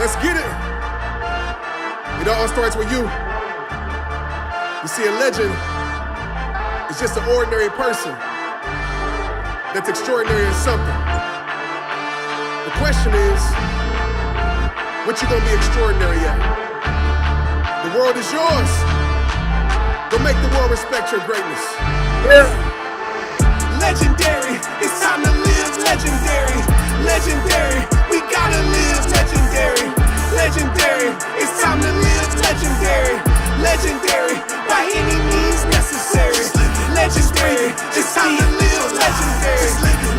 Let's get it. It all starts with you. You see, a legend is just an ordinary person that's extraordinary in something. The question is, what you gonna be extraordinary at? The world is yours. Go make the world respect your greatness. Yeah. Legendary, it's time to live legendary. Legendary, we gotta live legendary. Legendary, it's time to live legendary. Legendary, by any means necessary. Legendary, it's time to live legendary.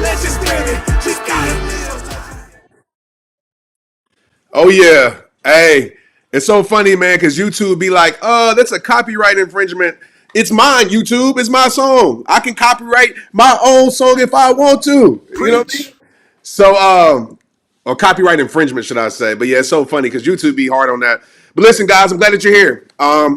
Legendary, we gotta live legendary. Oh yeah, hey, it's so funny, man, because YouTube be like, that's a copyright infringement. It's mine, YouTube. It's my song. I can copyright my own song if I want to. Preach. You know what I mean? So, or copyright infringement, should I say. But yeah, it's so funny because YouTube be hard on that. But listen, guys, I'm glad that you're here.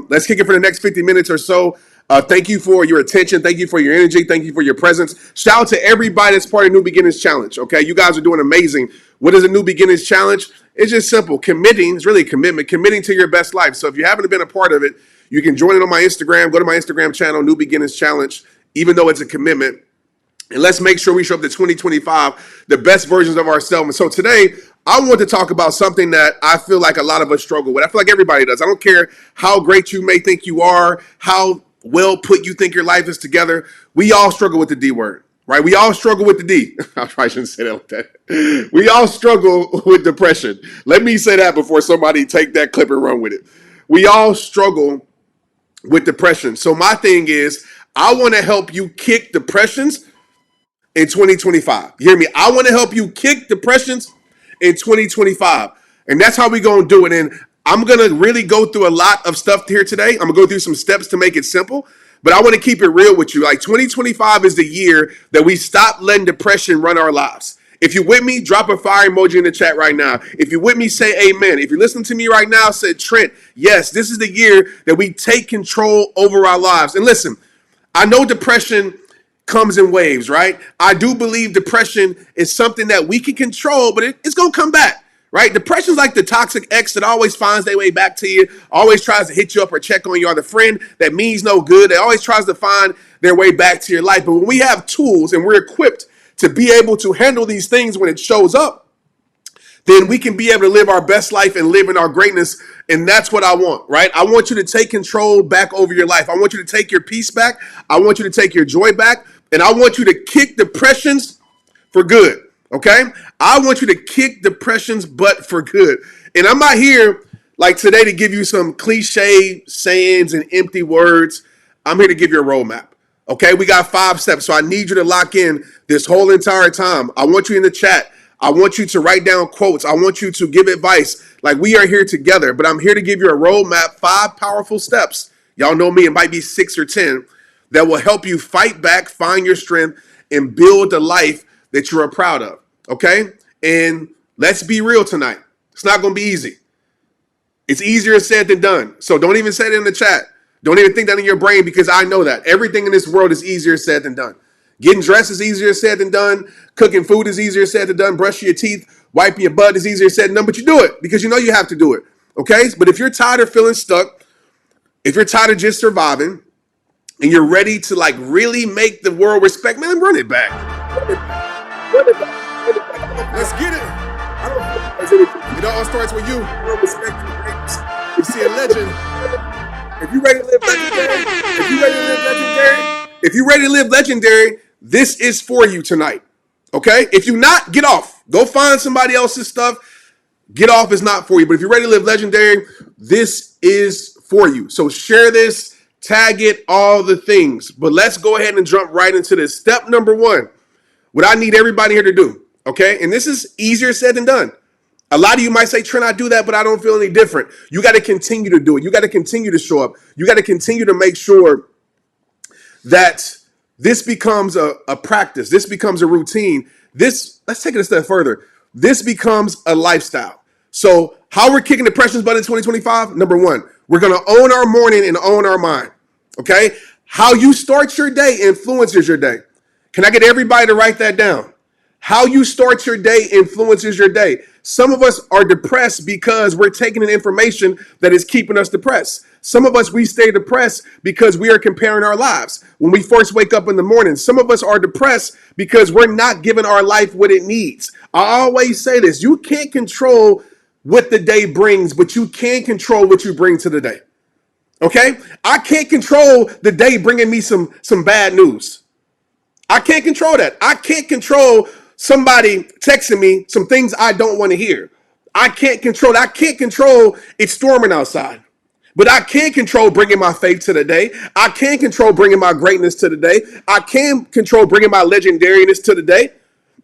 Let's kick it for the next 50 minutes or so. Thank you for your attention. Thank you for your energy. Thank you for your presence. Shout out to everybody that's part of New Beginnings Challenge, okay? You guys are doing amazing. What is a New Beginnings Challenge? It's just simple. Committing is really a commitment. Committing to your best life. So if you haven't been a part of it, you can join it on my Instagram. Go to my Instagram channel, New Beginnings Challenge, even though it's a commitment. And let's make sure we show up to 2025, the best versions of ourselves. And so today, I want to talk about something that I feel like a lot of us struggle with. I feel like everybody does. I don't care how great you may think you are, how well put you think your life is together. We all struggle with the D word, right? We all struggle with the D. I probably shouldn't say that like that. We all struggle with depression. Let me say that before somebody take that clip and run with it. We all struggle with depression. So my thing is, I want to help you kick depressions in 2025. You hear me? I want to help you kick depressions in 2025. And that's how we going to do it. And I'm going to really go through a lot of stuff here today. I'm going to go through some steps to make it simple. But I want to keep it real with you. Like 2025 is the year that we stop letting depression run our lives. If you're with me, drop a fire emoji in the chat right now. If you're with me, say amen. If you're listening to me right now, say Trent, yes, this is the year that we take control over our lives. And listen, I know depression comes in waves, right? I do believe depression is something that we can control, but it's going to come back, right? Depression is like the toxic ex that always finds their way back to you, always tries to hit you up or check on you, or the friend that means no good. They always tries to find their way back to your life. But when we have tools and we're equipped to be able to handle these things when it shows up, then we can be able to live our best life and live in our greatness. And that's what I want, right? I want you to take control back over your life. I want you to take your peace back. I want you to take your joy back. And I want you to kick depressions for good, okay? I want you to kick depressions butt for good. And I'm not here like today to give you some cliche sayings and empty words. I'm here to give you a roadmap. Okay, we got 5 steps, so I need you to lock in this whole entire time. I want you in the chat. I want you to write down quotes. I want you to give advice. Like, we are here together, but I'm here to give you a roadmap, 5 powerful steps. Y'all know me, it might be 6 or 10, that will help you fight back, find your strength, and build the life that you are proud of, okay? And let's be real tonight. It's not going to be easy. It's easier said than done, so don't even say it in the chat. Don't even think that in your brain, because I know that. Everything in this world is easier said than done. Getting dressed is easier said than done. Cooking food is easier said than done. Brushing your teeth, wiping your butt is easier said than done. But you do it because you know you have to do it, okay? But if you're tired of feeling stuck, if you're tired of just surviving, and you're ready to like really make the world respect, man, run it back. Run it back. Let's get it. It all starts with you. You see a legend. If you're ready to live legendary, if you're ready to live legendary, this is for you tonight. Okay? If you're not, get off. Go find somebody else's stuff. Get off is not for you. But if you're ready to live legendary, this is for you. So share this, tag it, all the things. But let's go ahead and jump right into this. Step number 1, what I need everybody here to do, okay? And this is easier said than done. A lot of you might say, Trent, I do that, but I don't feel any different. You got to continue to do it. You got to continue to show up. You got to continue to make sure that this becomes a practice. This becomes a routine. Let's take it a step further. This becomes a lifestyle. So how we're kicking depression's butt in 2025? Number 1, we're going to own our morning and own our mind. Okay? How you start your day influences your day. Can I get everybody to write that down? How you start your day influences your day. Some of us are depressed because we're taking in information that is keeping us depressed. Some of us, we stay depressed because we are comparing our lives when we first wake up in the morning. Some of us are depressed because we're not giving our life what it needs. I always say this: you can't control what the day brings, but you can control what you bring to the day. Okay? I can't control the day bringing me some bad news. I can't control that. I can't control somebody texting me some things I don't want to hear. I can't control that. I can't control it's storming outside. But I can control bringing my faith to the day. I can control bringing my greatness to the day. I can control bringing my legendariness to the day.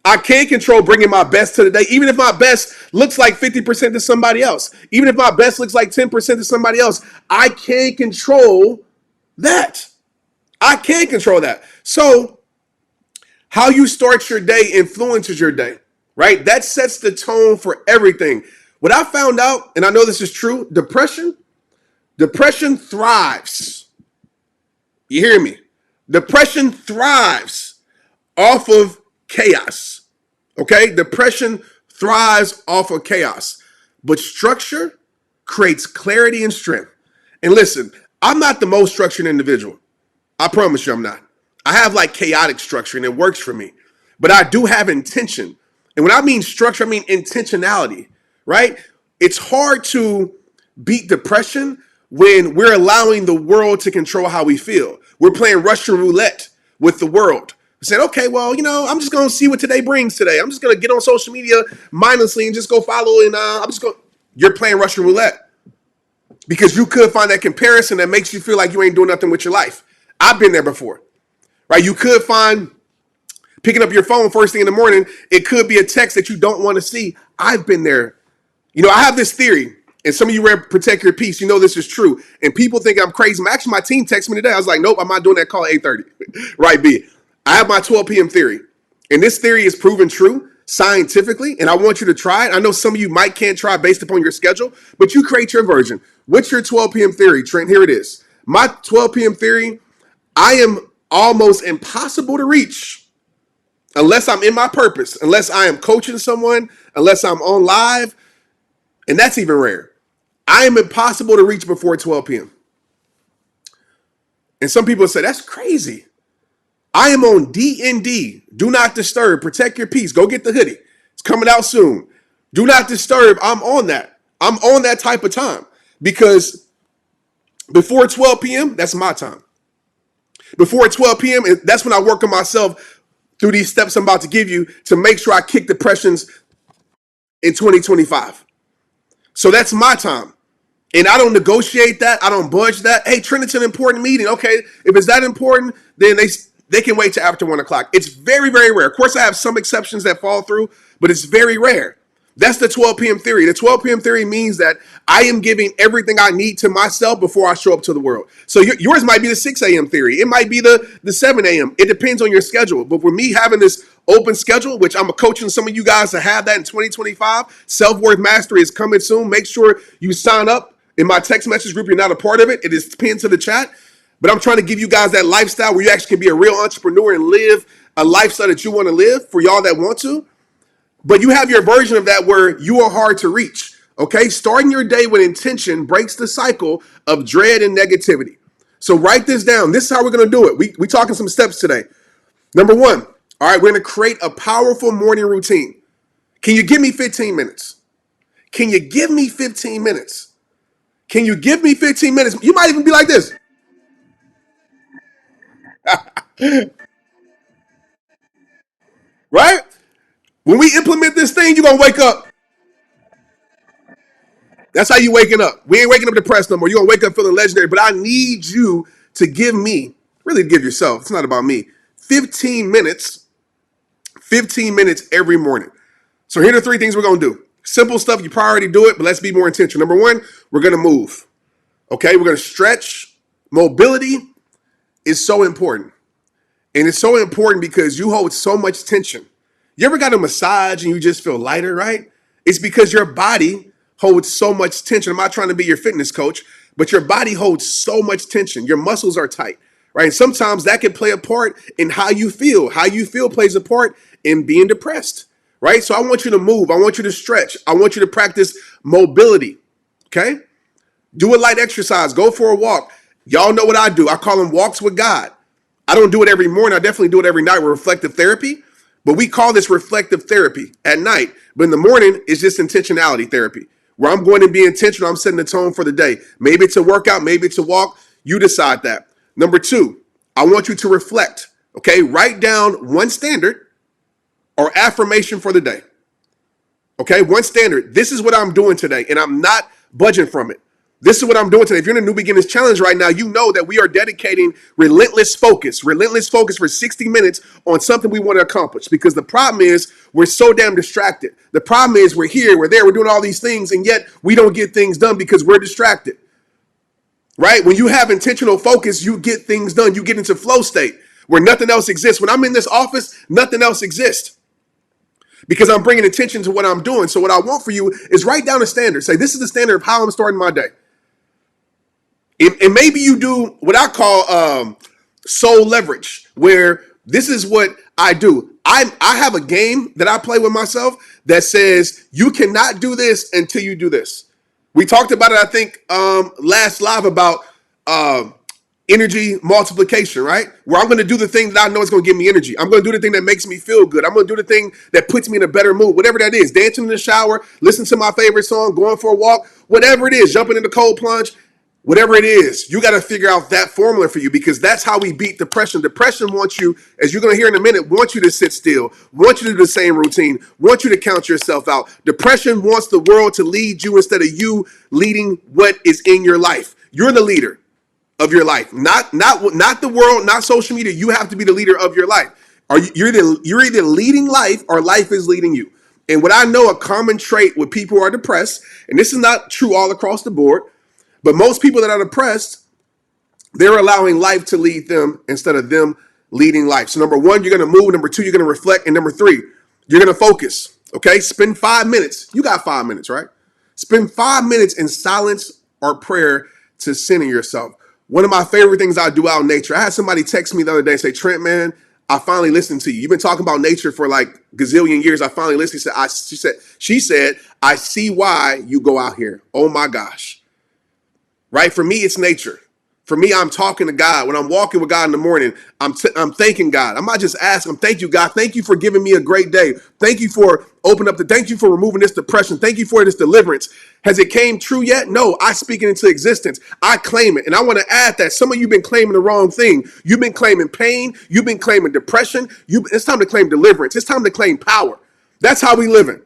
I can control bringing my best to the day, even if my best looks like 50% to somebody else. Even if my best looks like 10% to somebody else, I can control that. I can control that. So how you start your day influences your day, right? That sets the tone for everything. What I found out, and I know this is true, depression thrives. You hear me? Depression thrives off of chaos. Okay? Depression thrives off of chaos. But structure creates clarity and strength. And listen, I'm not the most structured individual. I promise you I'm not. I have like chaotic structure and it works for me. But I do have intention. And when I mean structure, I mean intentionality, right? It's hard to beat depression when we're allowing the world to control how we feel. We're playing Russian roulette with the world. We said, okay, well, I'm just going to see what today brings today. I'm just going to get on social media mindlessly and just go follow. And I'm just going, you're playing Russian roulette because you could find that comparison that makes you feel like you ain't doing nothing with your life. I've been there before, right? You could find picking up your phone first thing in the morning. It could be a text that you don't want to see. I've been there. I have this theory, and some of you read Protect Your Peace. You know this is true. And people think I'm crazy. Actually, my team texted me today. I was like, nope, I'm not doing that call at 8:30. Right, B. I have my 12 p.m. theory. And this theory is proven true scientifically, and I want you to try it. I know some of you can't try based upon your schedule, but you create your version. What's your 12 p.m. theory, Trent? Here it is. My 12 p.m. theory, I am almost impossible to reach unless I'm in my purpose, unless I am coaching someone, unless I'm on live, and that's even rare. I am impossible to reach before 12 p.m. And some people say, that's crazy. I am on DND, do not disturb, protect your peace. Go get the hoodie. It's coming out soon. Do not disturb. I'm on that. I'm on that type of time because before 12 p.m., that's my time. Before 12 p.m., that's when I work on myself through these steps I'm about to give you to make sure I kick depressions in 2025. So that's my time. And I don't negotiate that. I don't budge that. Hey, Trent, it's an important meeting. Okay, if it's that important, then they can wait till after 1 o'clock. It's very, very rare. Of course, I have some exceptions that fall through, but it's very rare. That's the 12 p.m. theory. The 12 p.m. theory means that I am giving everything I need to myself before I show up to the world. So yours might be the 6 a.m. theory. It might be the 7 a.m. It depends on your schedule. But for me having this open schedule, which I'm coaching some of you guys to have that in 2025, Self-Worth Mastery is coming soon. Make sure you sign up in my text message group. You're not a part of it. It is pinned to the chat. But I'm trying to give you guys that lifestyle where you actually can be a real entrepreneur and live a lifestyle that you want to live for y'all that want to. But you have your version of that where you are hard to reach, okay? Starting your day with intention breaks the cycle of dread and negativity. So write this down. This is how we're going to do it. We talking some steps today. Number one, all right, we're going to create a powerful morning routine. Can you give me 15 minutes? Can you give me 15 minutes? Can you give me 15 minutes? You might even be like this. Right? When we implement this thing, you're going to wake up. That's how you waking up. We ain't waking up depressed no more. You're going to wake up feeling legendary. But I need you to give me, really give yourself, it's not about me, 15 minutes every morning. So here are the 3 things we're going to do. Simple stuff. You probably already do it, but let's be more intentional. Number 1, we're going to move. Okay, we're going to stretch. Mobility is so important. And it's so important because you hold so much tension. You ever got a massage and you just feel lighter, right? It's because your body holds so much tension. I'm not trying to be your fitness coach, but your body holds so much tension. Your muscles are tight, right? And sometimes that can play a part in how you feel. How you feel plays a part in being depressed, right? So I want you to move. I want you to stretch. I want you to practice mobility, okay? Do a light exercise. Go for a walk. Y'all know what I do. I call them walks with God. I don't do it every morning. I definitely do it every night with reflective therapy. But we call this reflective therapy at night. But in the morning, it's just intentionality therapy, where I'm going to be intentional. I'm setting the tone for the day. Maybe it's a workout. Maybe it's a walk. You decide that. Number two, I want you to reflect. Okay, write down one standard or affirmation for the day. Okay, one standard. This is what I'm doing today, and I'm not budging from it. This is what I'm doing today. If you're in a New Beginnings Challenge right now, you know that we are dedicating relentless focus for 60 minutes on something we want to accomplish. Because the problem is we're so damn distracted. The problem is we're here, we're there, we're doing all these things, and yet we don't get things done because we're distracted. Right? When you have intentional focus, you get things done. You get into flow state where nothing else exists. When I'm in this office, nothing else exists, because I'm bringing attention to what I'm doing. So what I want for you is write down a standard. Say, this is the standard of how I'm starting my day. And maybe you do what I call soul leverage, where this is what I do. I have a game that I play with myself that says you cannot do this until you do this. We talked about it, I think, last live about energy multiplication, right? Where I'm going to do the thing that I know is going to give me energy. I'm going to do the thing that makes me feel good. I'm going to do the thing that puts me in a better mood, whatever that is. Dancing in the shower, listening to my favorite song, going for a walk, whatever it is, jumping in the cold plunge. Whatever it is, you got to figure out that formula for you, because that's how we beat depression. Depression wants you, as you're going to hear in a minute, wants you to sit still, wants you to do the same routine, wants you to count yourself out. Depression wants the world to lead you instead of you leading what is in your life. You're the leader of your life, not the world, not social media. You have to be the leader of your life. You're either leading life or life is leading you. And what I know, a common trait with people who are depressed, and this is not true all across the board, but most people that are depressed, they're allowing life to lead them instead of them leading life. So number one, you're going to move. Number two, you're going to reflect. And number three, you're going to focus. Okay, spend 5 minutes. You got 5 minutes, right? Spend 5 minutes in silence or prayer to center yourself. One of my favorite things I do out in nature. I had somebody text me the other day and say, Trent, man, I finally listened to you. You've been talking about nature for like gazillion years. I finally listened. She said, I see why you go out here. Oh my gosh. Right? For me, it's nature. For me, I'm talking to God. When I'm walking with God in the morning, I'm thanking God. I'm not just asking him, thank you, God. Thank you for giving me a great day. Thank you for thank you for removing this depression. Thank you for this deliverance. Has it came true yet? No, I speak it into existence. I claim it. And I want to add that some of you have been claiming the wrong thing. You've been claiming pain. You've been claiming depression. It's time to claim deliverance. It's time to claim power. That's how we living.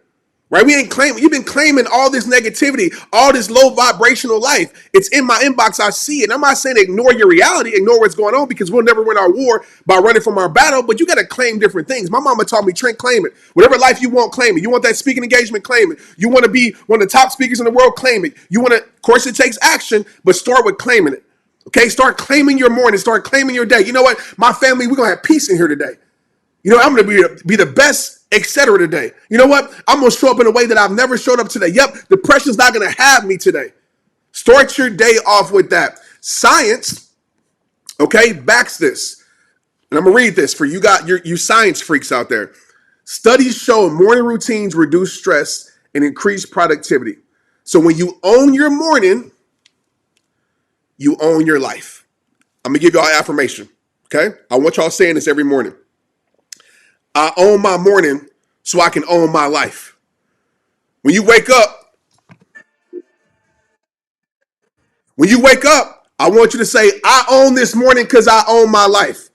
Right? You've been claiming all this negativity, all this low vibrational life. It's in my inbox. I see it. I'm not saying ignore your reality, ignore what's going on, because we'll never win our war by running from our battle, but you got to claim different things. My mama taught me, Trent, claim it. Whatever life you want, claim it. You want that speaking engagement, claim it. You want to be one of the top speakers in the world, claim it. Of course, it takes action, but start with claiming it. Okay? Start claiming your morning. Start claiming your day. You know what? My family, we're going to have peace in here today. You know, I'm going to be the best, etc. today. You know what? I'm going to show up in a way that I've never showed up today. Yep, depression's not going to have me today. Start your day off with that. Science, okay, backs this. And I'm going to read this for you science freaks out there. Studies show morning routines reduce stress and increase productivity. So when you own your morning, you own your life. I'm going to give y'all an affirmation, okay? I want y'all saying this every morning. I own my morning so I can own my life. When you wake up, I want you to say, I own this morning because I own my life.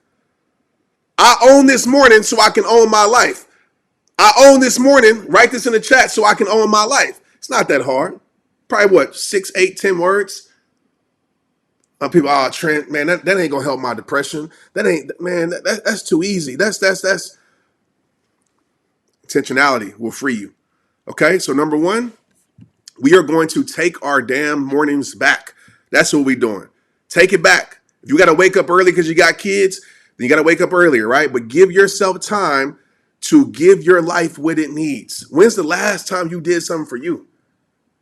I own this morning so I can own my life. I own this morning, write this in the chat so I can own my life. It's not that hard. Probably what, 6, 8, 10 words? People, Trent, man, that ain't gonna help my depression. That ain't, man, that's too easy. That's intentionality will free you. Okay, so number one, we are going to take our damn mornings back. That's what we're doing. Take it back. If you got to wake up early because you got kids, then you got to wake up earlier, right? But give yourself time to give your life what it needs. When's the last time you did something for you?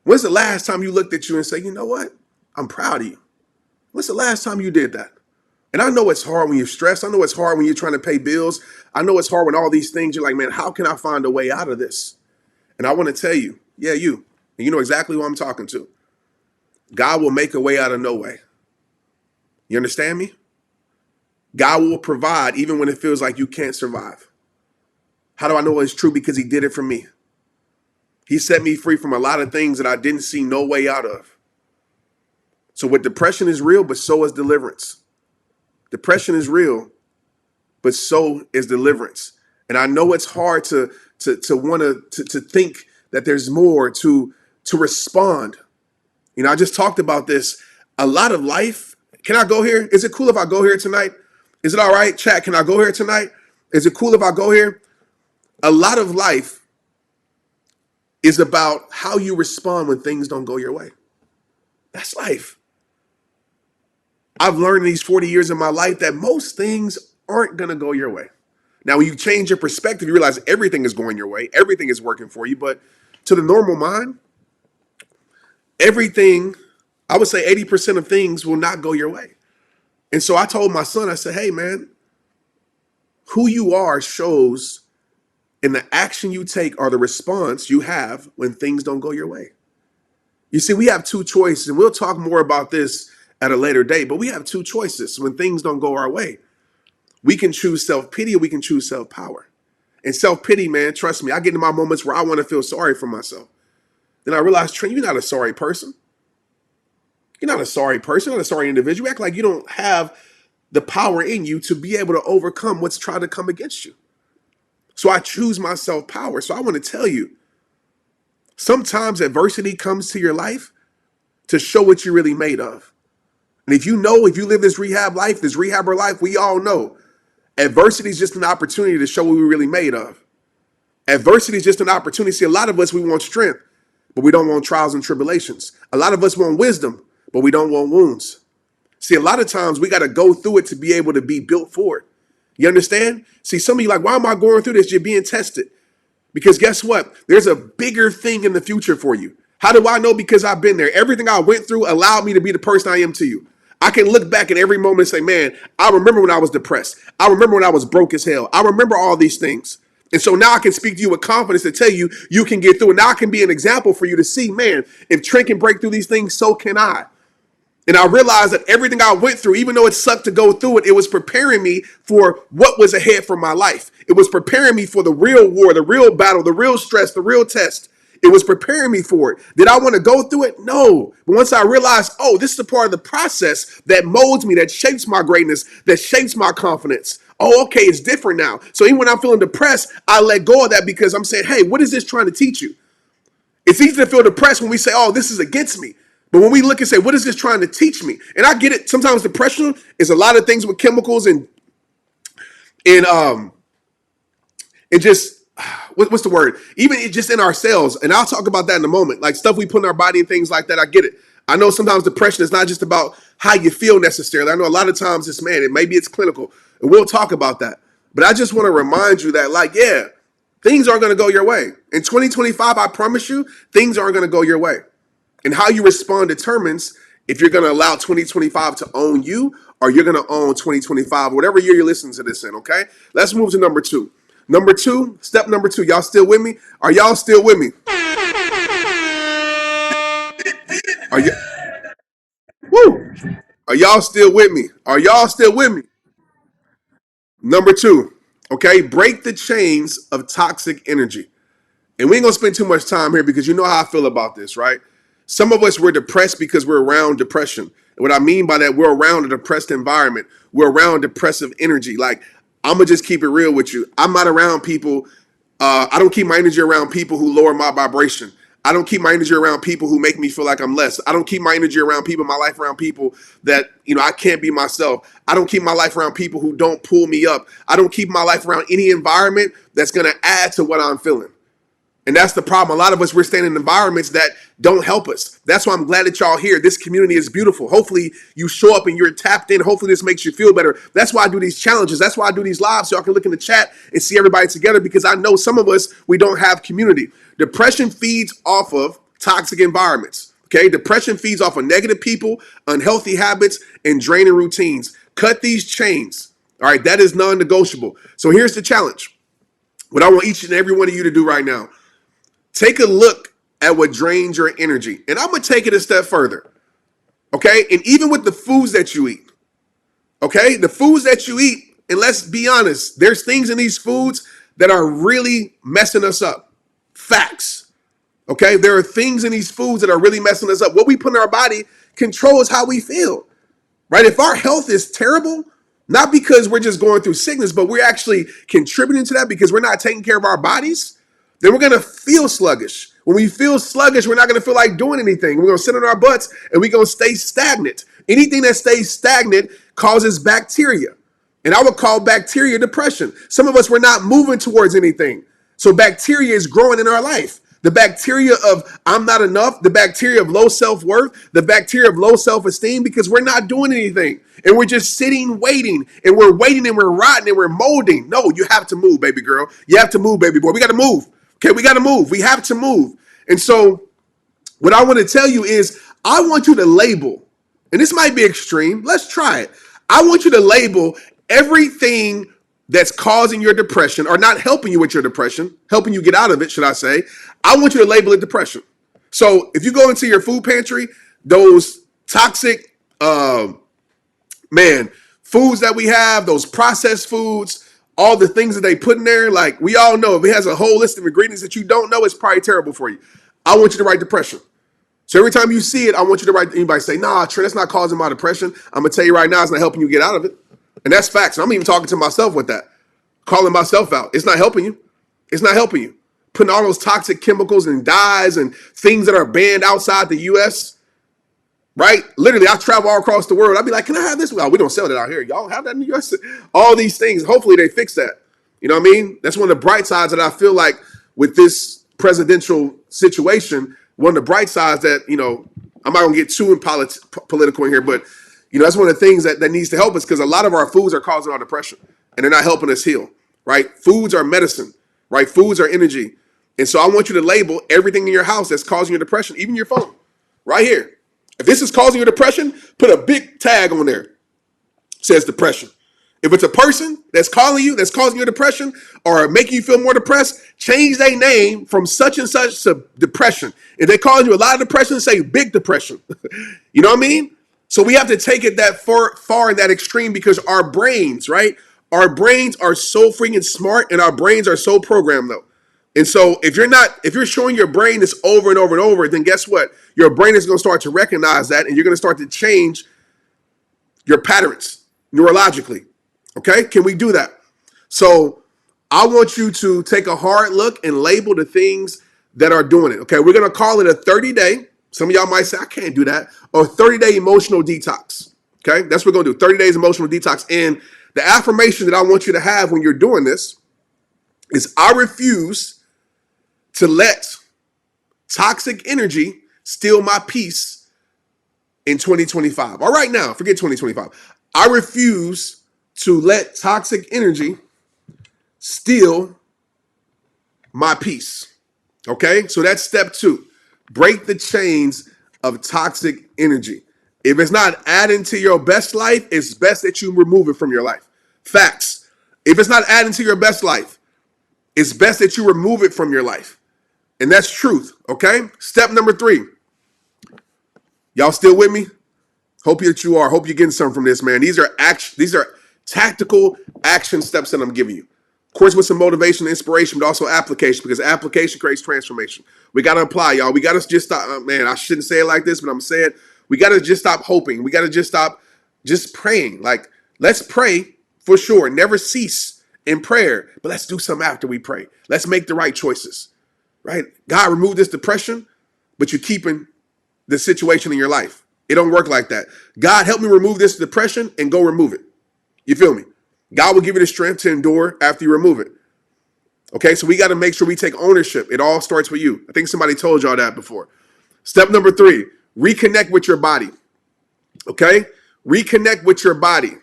When's the last time you looked at you and said, you know what? I'm proud of you. When's the last time you did that? And I know it's hard when you're stressed. I know it's hard when you're trying to pay bills. I know it's hard when all these things, you're like, man, how can I find a way out of this? And I want to tell you, yeah, you. And you know exactly who I'm talking to. God will make a way out of no way. You understand me? God will provide even when it feels like you can't survive. How do I know it's true? Because he did it for me. He set me free from a lot of things that I didn't see no way out of. So what depression is real, but so is deliverance. Depression is real, but so is deliverance. And I know it's hard to want to think that there's more to respond. You know, I just talked about this. A lot of life. Can I go here? Is it cool if I go here tonight? Is it all right, chat? Can I go here tonight? Is it cool if I go here? A lot of life is about how you respond when things don't go your way. That's life. I've learned in these 40 years of my life that most things aren't going to go your way. Now, when you change your perspective, you realize everything is going your way. Everything is working for you. But to the normal mind, everything, I would say 80% of things will not go your way. And so I told my son, I said, hey, man, who you are shows in the action you take or the response you have when things don't go your way. You see, we have two choices, and we'll talk more about this at a later date, but we have two choices when things don't go our way. We can choose self-pity or we can choose self-power. And self-pity, man, trust me, I get into my moments where I want to feel sorry for myself. Then I realize, Trent, you're not a sorry person. You're not a sorry person, not a sorry individual. You act like you don't have the power in you to be able to overcome what's trying to come against you. So I choose my self-power. So I want to tell you, sometimes adversity comes to your life to show what you're really made of. And if you live this rehab life, this rehabber life, we all know adversity is just an opportunity to show what we're really made of. Adversity is just an opportunity. See, a lot of us, we want strength, but we don't want trials and tribulations. A lot of us want wisdom, but we don't want wounds. See, a lot of times we got to go through it to be able to be built for it. You understand? See, some of you like, why am I going through this? You're being tested. Because guess what? There's a bigger thing in the future for you. How do I know? Because I've been there. Everything I went through allowed me to be the person I am to you. I can look back at every moment and say, man, I remember when I was depressed. I remember when I was broke as hell. I remember all these things. And so now I can speak to you with confidence to tell you, you can get through it. Now I can be an example for you to see, man, if Trent can break through these things, so can I. And I realized that everything I went through, even though it sucked to go through it, it was preparing me for what was ahead for my life. It was preparing me for the real war, the real battle, the real stress, the real test. It was preparing me for it. Did I want to go through it? No. But once I realized, oh, this is a part of the process that molds me, that shapes my greatness, that shapes my confidence. Oh, okay, it's different now. So even when I'm feeling depressed, I let go of that because I'm saying, hey, what is this trying to teach you? It's easy to feel depressed when we say, oh, this is against me. But when we look and say, what is this trying to teach me? And I get it. Sometimes depression is a lot of things with chemicals and just, what's the word? Even just in our cells. And I'll talk about that in a moment. Like stuff we put in our body and things like that. I get it. I know sometimes depression is not just about how you feel necessarily. I know a lot of times it's, man, maybe it's clinical. And we'll talk about that. But I just want to remind you that, like, yeah, things aren't going to go your way. In 2025, I promise you, things aren't going to go your way. And how you respond determines if you're going to allow 2025 to own you or you're going to own 2025, whatever year you're listening to this in, okay? Let's move to number two. Step number two. Y'all still with me? Are y'all still with me? Are you? Woo! Are y'all still with me? Are y'all still with me? Number two, okay? Break the chains of toxic energy. And we ain't gonna spend too much time here because you know how I feel about this, right? Some of us, we're depressed because we're around depression. And what I mean by that, we're around a depressed environment. We're around depressive energy. Like, I'm gonna just keep it real with you. I'm not around people. I don't keep my energy around people who lower my vibration. I don't keep my energy around people who make me feel like I'm less. I don't keep my energy around people, my life around people that, I can't be myself. I don't keep my life around people who don't pull me up. I don't keep my life around any environment that's gonna add to what I'm feeling. And that's the problem. A lot of us, we're staying in environments that don't help us. That's why I'm glad that y'all here. This community is beautiful. Hopefully you show up and you're tapped in. Hopefully this makes you feel better. That's why I do these challenges. That's why I do these lives, so y'all can look in the chat and see everybody together, because I know some of us, we don't have community. Depression feeds off of toxic environments. Okay, depression feeds off of negative people, unhealthy habits, and draining routines. Cut these chains. All right, that is non-negotiable. So here's the challenge. What I want each and every one of you to do right now, take a look at what drains your energy. And I'm going to take it a step further. Okay? And even with the foods that you eat. Okay? The foods that you eat, and let's be honest, there's things in these foods that are really messing us up. Facts. Okay? There are things in these foods that are really messing us up. What we put in our body controls how we feel. Right? If our health is terrible, not because we're just going through sickness, but we're actually contributing to that because we're not taking care of our bodies, then we're going to feel sluggish. When we feel sluggish, we're not going to feel like doing anything. We're going to sit on our butts and we're going to stay stagnant. Anything that stays stagnant causes bacteria. And I would call bacteria depression. Some of us, we're not moving towards anything. So bacteria is growing in our life. The bacteria of I'm not enough, the bacteria of low self-worth, the bacteria of low self-esteem, because we're not doing anything. And we're just sitting, waiting, and we're rotting and we're molding. No, you have to move, baby girl. You have to move, baby boy. We got to move. Okay, we got to move. We have to move. And so what I want to tell you is I want you to label, and this might be extreme. Let's try it. I want you to label everything that's causing your depression, or not helping you with your depression, helping you get out of it, should I say. I want you to label it depression. So if you go into your food pantry, those toxic, foods that we have, those processed foods, all the things that they put in there, like we all know, if it has a whole list of ingredients that you don't know, it's probably terrible for you. I want you to write depression. So every time you see it, I want you to write, anybody say, nah, Trent, that's not causing my depression. I'm going to tell you right now, it's not helping you get out of it. And that's facts. I'm even talking to myself with that, calling myself out. It's not helping you. It's not helping you. Putting all those toxic chemicals and dyes and things that are banned outside the U.S., right? Literally, I travel all across the world. I'd be like, can I have this? Well, we don't sell that out here. Y'all have that in the U.S.? All these things. Hopefully they fix that. You know what I mean? That's one of the bright sides that I feel like with this presidential situation, one of the bright sides that, you know, I'm not going to get too political in here, but that's one of the things that needs to help us, because a lot of our foods are causing our depression and they're not helping us heal, right? Foods are medicine, right? Foods are energy. And so I want you to label everything in your house that's causing your depression, even your phone, right here. If this is causing your depression, put a big tag on there. It says depression. If it's a person that's calling you, that's causing your depression or making you feel more depressed, change their name from such and such to depression. If they call you a lot of depression, say big depression. You know what I mean? So we have to take it that far in that extreme, because our brains, right? Our brains are so freaking smart and our brains are so programmed though. And so if you're showing your brain this over and over and over, then guess what? Your brain is going to start to recognize that, and you're going to start to change your patterns neurologically. Okay? Can we do that? So I want you to take a hard look and label the things that are doing it. Okay? We're going to call it a 30-day. Some of y'all might say, I can't do that. Or 30-day emotional detox. Okay? That's what we're going to do. 30 days emotional detox. And the affirmation that I want you to have when you're doing this is, I refuse to let toxic energy steal my peace in 2025. All right, now, forget 2025. I refuse to let toxic energy steal my peace. Okay? So that's step 2. Break the chains of toxic energy. If it's not adding to your best life, it's best that you remove it from your life. Facts. If it's not adding to your best life, it's best that you remove it from your life. And that's truth, okay? Step number 3. Y'all still with me? Hope that you are. Hope you're getting something from this, man. These are tactical action steps that I'm giving you. Of course, with some motivation and inspiration, but also application, because application creates transformation. We got to apply, y'all. We got to just stop. Man, I shouldn't say it like this, but I'm saying it. We got to just stop hoping. We got to just stop just praying. Like, let's pray for sure. Never cease in prayer, but let's do something after we pray. Let's make the right choices, right? God, remove this depression, but you're keeping the situation in your life. It don't work like that. God, help me remove this depression, and go remove it. You feel me? God will give you the strength to endure after you remove it. Okay, so we got to make sure we take ownership. It all starts with you. I think somebody told y'all that before. Step number 3, reconnect with your body. Okay, reconnect with your body.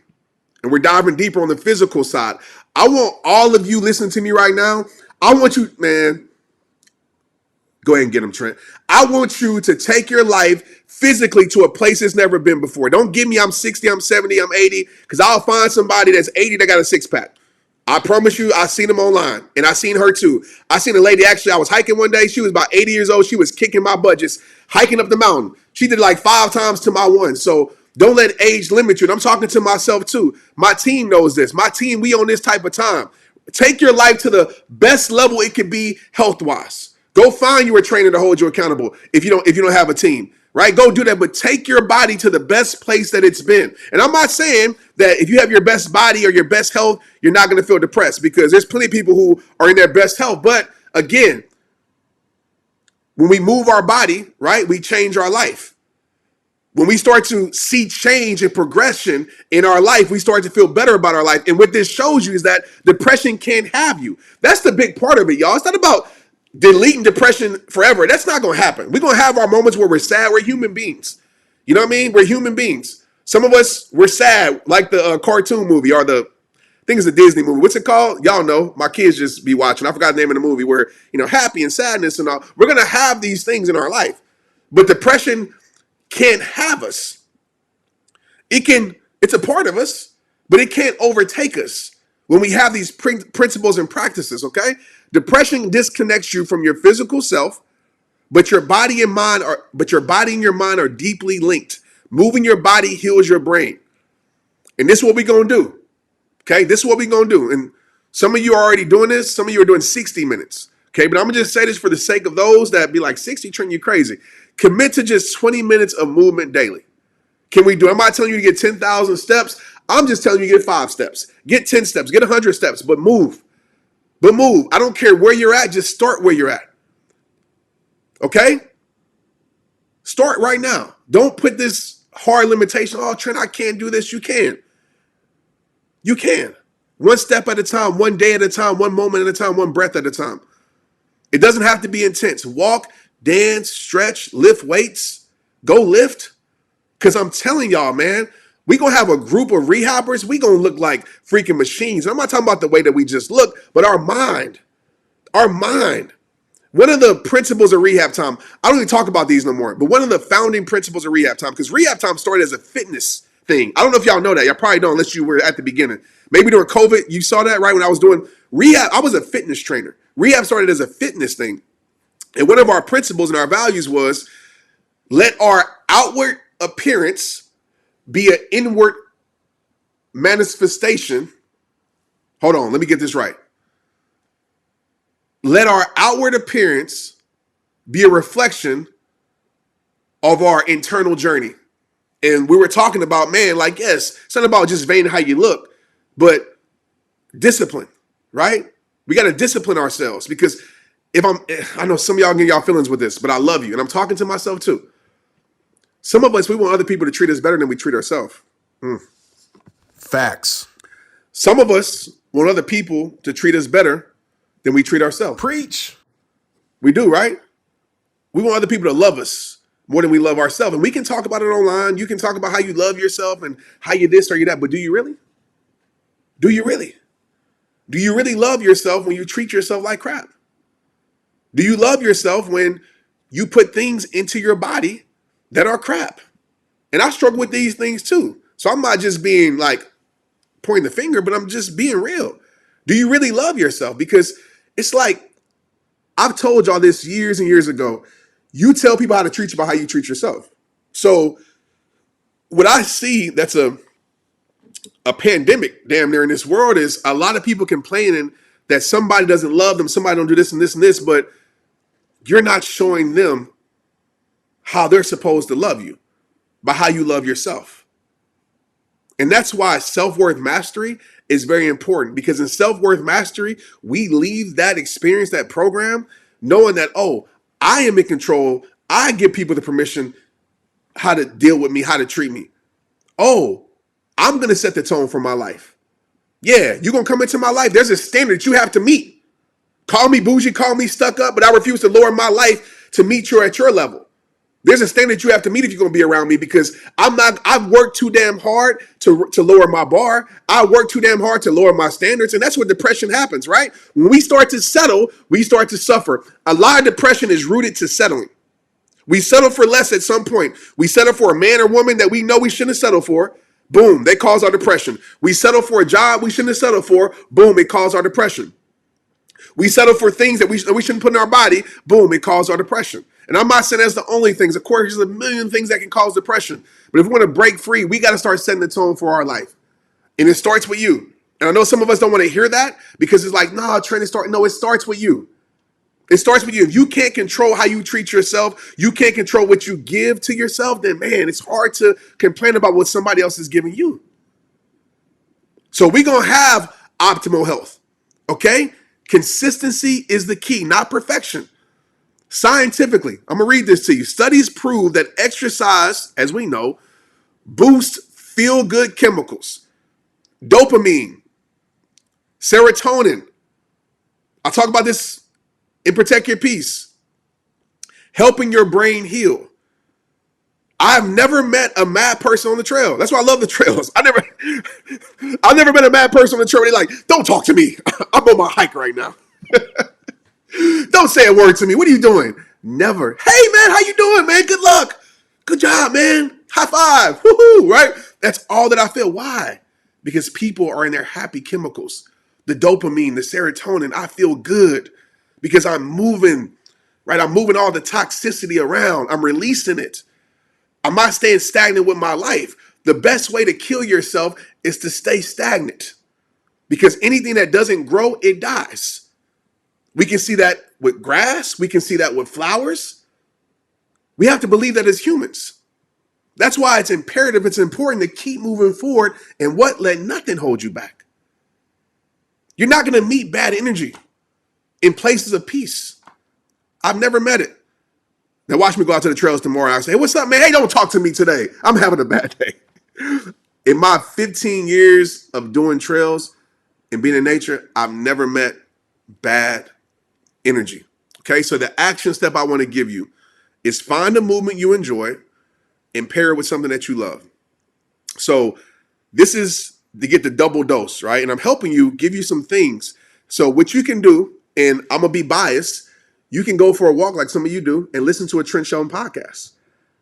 And we're diving deeper on the physical side. I want all of you listening to me right now. I want you, man, Go ahead and get them, Trent. I want you to take your life physically to a place it's never been before. Don't give me I'm 60, I'm 70, I'm 80, because I'll find somebody that's 80 that got a six-pack. I promise you, I seen them online, and I seen her too. I seen a lady, actually, I was hiking one day. She was about 80 years old. She was kicking my butt, just hiking up the mountain. She did like 5 times to my one. So don't let age limit you. And I'm talking to myself too. My team knows this. My team, we on this type of time. Take your life to the best level it could be health-wise. Go find you a trainer to hold you accountable if you don't have a team. Right? Go do that, but take your body to the best place that it's been. And I'm not saying that if you have your best body or your best health, you're not going to feel depressed, because there's plenty of people who are in their best health. But again, when we move our body, right, we change our life. When we start to see change and progression in our life, we start to feel better about our life. And what this shows you is that depression can't have you. That's the big part of it, y'all. It's not about deleting depression forever. That's not going to happen. We're going to have our moments where we're sad. We're human beings. You know what I mean? We're human beings. Some of us, we're sad, like the cartoon movie, or I think it's a Disney movie. What's it called? Y'all know. My kids just be watching. I forgot the name of the movie, where, happy and sadness and all. We're going to have these things in our life. But depression can't have us. It's a part of us, but it can't overtake us when we have these principles and practices, okay? Depression disconnects you from your physical self, but your body and your mind are deeply linked. Moving your body heals your brain. And this is what we're going to do. Okay? This is what we're going to do. And some of you are already doing this. Some of you are doing 60 minutes. Okay? But I'm going to just say this for the sake of those that be like, 60, Trent, you crazy. Commit to just 20 minutes of movement daily. Can we do? I'm not telling you to get 10,000 steps. I'm just telling you to get 5 steps. Get 10 steps. Get 100 steps. But move. I don't care where you're at. Just start where you're at. Okay? Start right now. Don't put this hard limitation. Oh, Trent, I can't do this. You can. You can. One step at a time, one day at a time, one moment at a time, one breath at a time. It doesn't have to be intense. Walk, dance, stretch, lift weights. Go lift. Because I'm telling y'all, man, we're going to have a group of rehabbers. We're going to look like freaking machines. And I'm not talking about the way that we just look, but our mind. One of the principles of rehab time, I don't even talk about these no more, but one of the founding principles of rehab time, because rehab time started as a fitness thing. I don't know if y'all know that. Y'all probably don't unless you were at the beginning. Maybe during COVID, you saw that, right? When I was doing rehab, I was a fitness trainer. Rehab started as a fitness thing. And one of our principles and our values was, let our outward appearance be an inward manifestation. Hold on, let me get this right. Let our outward appearance be a reflection of our internal journey. And we were talking about, man, like, yes, it's not about just vain how you look, but discipline, right? We got to discipline ourselves, because I know some of y'all get y'all feelings with this, but I love you. And I'm talking to myself too. Some of us, we want other people to treat us better than we treat ourselves. Facts. Some of us want other people to treat us better than we treat ourselves. Preach. We do, right? We want other people to love us more than we love ourselves. And we can talk about it online. You can talk about how you love yourself and how you this or you that, but do you really? Do you really? Do you really love yourself when you treat yourself like crap? Do you love yourself when you put things into your body that are crap? And I struggle with these things too. So I'm not just being like pointing the finger, but I'm just being real. Do you really love yourself? Because it's like, I've told y'all this years and years ago. You tell people how to treat you by how you treat yourself. So what I see that's a pandemic damn near in this world is a lot of people complaining that somebody doesn't love them, somebody don't do this and this and this, but you're not showing them how they're supposed to love you by how you love yourself. And that's why self-worth mastery is very important, because in self-worth mastery, we leave that experience, that program, knowing that, oh, I am in control. I give people the permission how to deal with me, how to treat me. Oh, I'm going to set the tone for my life. Yeah, you're going to come into my life. There's a standard that you have to meet. Call me bougie, call me stuck up, but I refuse to lower my life to meet you at your level. There's a standard you have to meet if you're going to be around me, because I've worked too damn hard to lower my bar. I work too damn hard to lower my standards. And that's where depression happens, right? When we start to settle, we start to suffer. A lot of depression is rooted to settling. We settle for less at some point. We settle for a man or woman that we know we shouldn't have settled for. Boom, they cause our depression. We settle for a job we shouldn't have settled for. Boom, it caused our depression. We settle for things that we shouldn't put in our body. Boom, it caused our depression. And I'm not saying that's the only things. Of course, there's a million things that can cause depression. But if we want to break free, we got to start setting the tone for our life. And it starts with you. And I know some of us don't want to hear that, because it's like, nah, trying to start. No, it starts with you. It starts with you. If you can't control how you treat yourself, you can't control what you give to yourself, then man, it's hard to complain about what somebody else is giving you. So we're going to have optimal health. Okay? Consistency is the key, not perfection. Scientifically, I'm going to read this to you. Studies prove that exercise, as we know, boosts feel-good chemicals. Dopamine, serotonin. I'll talk about this in Protect Your Peace. Helping your brain heal. I've never met a mad person on the trail. That's why I love the trails. I've never met a mad person on the trail where they're like, don't talk to me. I'm on my hike right now. Don't say a word to me. What are you doing? Never. Hey, man, how you doing, man? Good luck. Good job, man. High five. Woohoo, right? That's all that I feel. Why? Because people are in their happy chemicals. The dopamine, the serotonin. I feel good because I'm moving, right? I'm moving all the toxicity around. I'm releasing it. I'm not staying stagnant with my life. The best way to kill yourself is to stay stagnant, because anything that doesn't grow, it dies. We can see that with grass. We can see that with flowers. We have to believe that as humans. That's why it's imperative, it's important to keep moving forward, and let nothing hold you back. You're not going to meet bad energy in places of peace. I've never met it. Now watch me go out to the trails tomorrow and I say, hey, what's up, man? Hey, don't talk to me today. I'm having a bad day. In my 15 years of doing trails and being in nature, I've never met bad energy. Okay, so the action step I want to give you is find a movement you enjoy and pair it with something that you love. So this is to get the double dose, right? And I'm helping you, give you some things. So what you can do, and I'm going to be biased, you can go for a walk like some of you do and listen to a Trent Shelton podcast,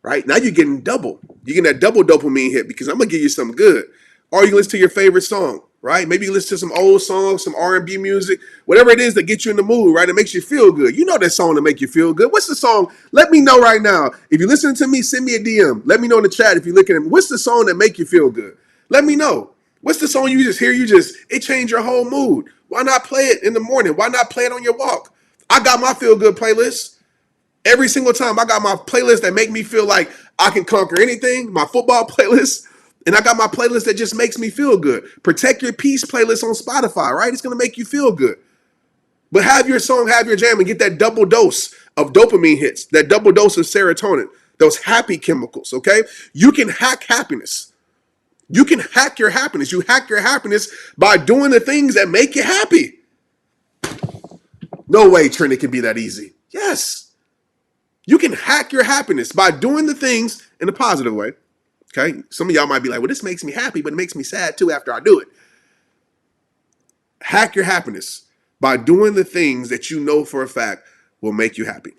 right? Now you're getting double. You're getting that double dopamine hit, because I'm going to give you something good. Or you can listen to your favorite song, right? Maybe you listen to some old songs, some R&B music, whatever it is that gets you in the mood, right? It makes you feel good. You know that song to make you feel good. What's the song? Let me know right now. If you're listening to me, send me a DM. Let me know in the chat if you're looking at me. What's the song that make you feel good? Let me know. What's the song you just hear? It changed your whole mood. Why not play it in the morning? Why not play it on your walk? I got my feel good playlist. Every single time I got my playlist that make me feel like I can conquer anything, my football playlist, and I got my playlist that just makes me feel good. Protect Your Peace playlist on Spotify, right? It's going to make you feel good. But have your song, have your jam, and get that double dose of dopamine hits, that double dose of serotonin, those happy chemicals, okay? You can hack happiness. You can hack your happiness. You hack your happiness by doing the things that make you happy. No way, Trent, it can be that easy. Yes. You can hack your happiness by doing the things in a positive way. Okay? Some of y'all might be like, well, this makes me happy, but it makes me sad too after I do it. Hack your happiness by doing the things that you know for a fact will make you happy.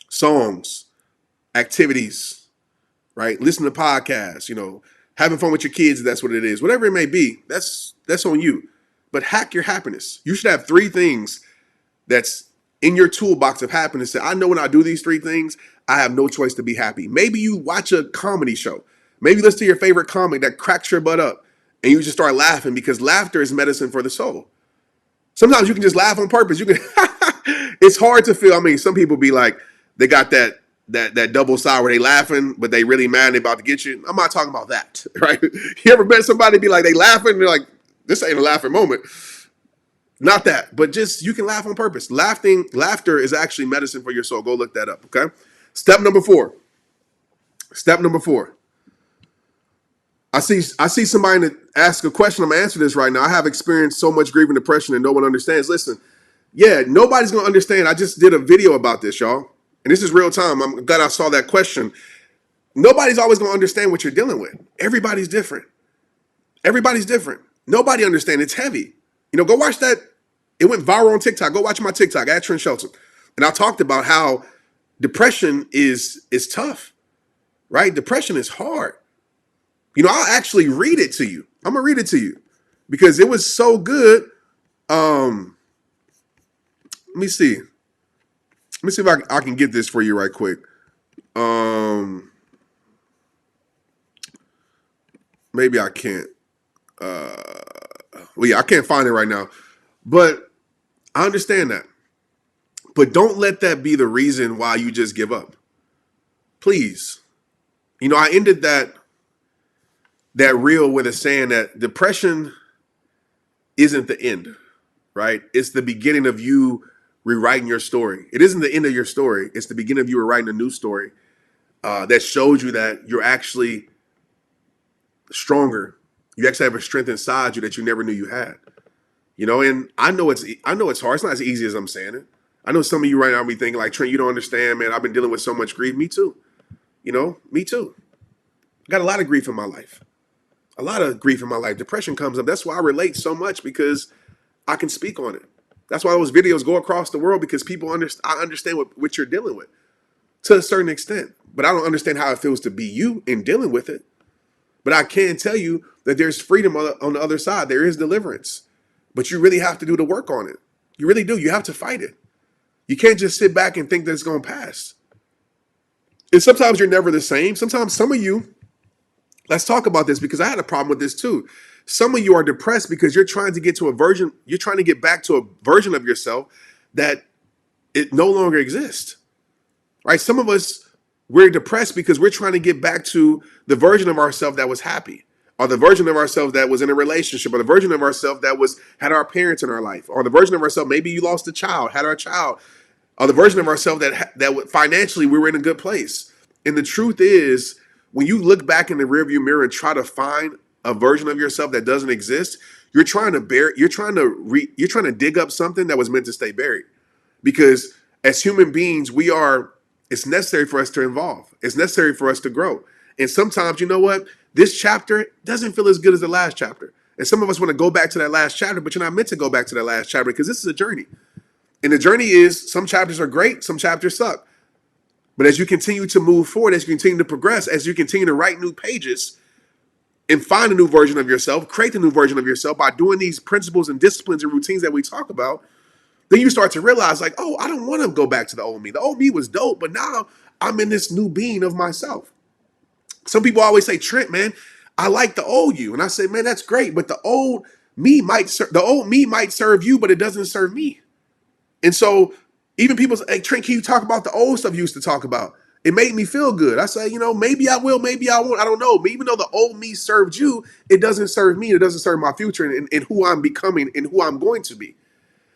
Songs, activities, right? Listen to podcasts, having fun with your kids, if that's what it is. Whatever it may be, that's on you. But hack your happiness. You should have 3 things that's in your toolbox of happiness. That I know when I do these 3 things, I have no choice to be happy. Maybe you watch a comedy show. Maybe you listen to your favorite comic that cracks your butt up and you just start laughing, because laughter is medicine for the soul. Sometimes you can just laugh on purpose. It's hard to feel. I mean, some people be like, they got that double side where they laughing, but they really mad and they about to get you. I'm not talking about that, right? You ever met somebody be like, they laughing and they're like, this ain't a laughing moment. Not that, but just you can laugh on purpose. Laughter is actually medicine for your soul. Go look that up, okay? Step number 4. I see somebody that ask a question. I'm gonna answer this right now. I have experienced so much grief and depression and no one understands. Listen, yeah, nobody's gonna understand. I just did a video about this, y'all. And this is real time. I'm glad I saw that question. Nobody's always going to understand what you're dealing with. Everybody's different. Everybody's different. Nobody understands. It's heavy. Go watch that. It went viral on TikTok. Go watch my TikTok at Trent Shelton. And I talked about how depression is tough, right? Depression is hard. I'll actually read it to you. I'm gonna read it to you because it was so good. Let me see. Let me see if I can get this for you right quick. Maybe I can't. Well, yeah, I can't find it right now. But I understand that. But don't let that be the reason why you just give up. Please. I ended that reel with a saying that depression isn't the end, right? It's the beginning of you rewriting your story. It isn't the end of your story. It's the beginning of you rewriting a new story that shows you that you're actually stronger. You actually have a strength inside you that you never knew you had. And I know it's hard. It's not as easy as I'm saying it. I know some of you right now be thinking like, Trent, you don't understand, man. I've been dealing with so much grief. Me too. Me too. I got a lot of grief in my life. A lot of grief in my life. Depression comes up. That's why I relate so much because I can speak on it. That's why those videos go across the world because people I understand what you're dealing with to a certain extent. But I don't understand how it feels to be you in dealing with it. But I can tell you that there's freedom on the other side. There is deliverance. But you really have to do the work on it. You really do. You have to fight it. You can't just sit back and think that it's going to pass. And sometimes you're never the same. Sometimes some of you, let's talk about this because I had a problem with this too. Some of you are depressed because you're trying to get back to a version of yourself that it no longer exists. Right? Some of us, we're depressed because we're trying to get back to the version of ourselves that was happy, or the version of ourselves that was in a relationship, or the version of ourselves that had our parents in our life, or the version of ourselves, maybe you lost a child, had our child, or the version of ourselves that financially we were in a good place. And the truth is, when you look back in the rearview mirror and try to find a version of yourself that doesn't exist, you're trying to dig up something that was meant to stay buried. Because as human beings, it's necessary for us to evolve. It's necessary for us to grow. And sometimes, you know what? This chapter doesn't feel as good as the last chapter. And some of us want to go back to that last chapter, but you're not meant to go back to that last chapter because this is a journey. And the journey is some chapters are great, some chapters suck. But as you continue to move forward, as you continue to progress, as you continue to write new pages and find a new version of yourself, create the new version of yourself by doing these principles and disciplines and routines that we talk about, then you start to realize like, oh, I don't want to go back to the old me. The old me was dope, but now I'm in this new being of myself. Some people always say, Trent, man, I like the old you. And I say, man, that's great. But the old me might serve you, but it doesn't serve me. And so even people say, hey, Trent, can you talk about the old stuff you used to talk about? It made me feel good. I say, maybe I will, maybe I won't. I don't know. But even though the old me served you, it doesn't serve me. It doesn't serve my future and who I'm becoming and who I'm going to be.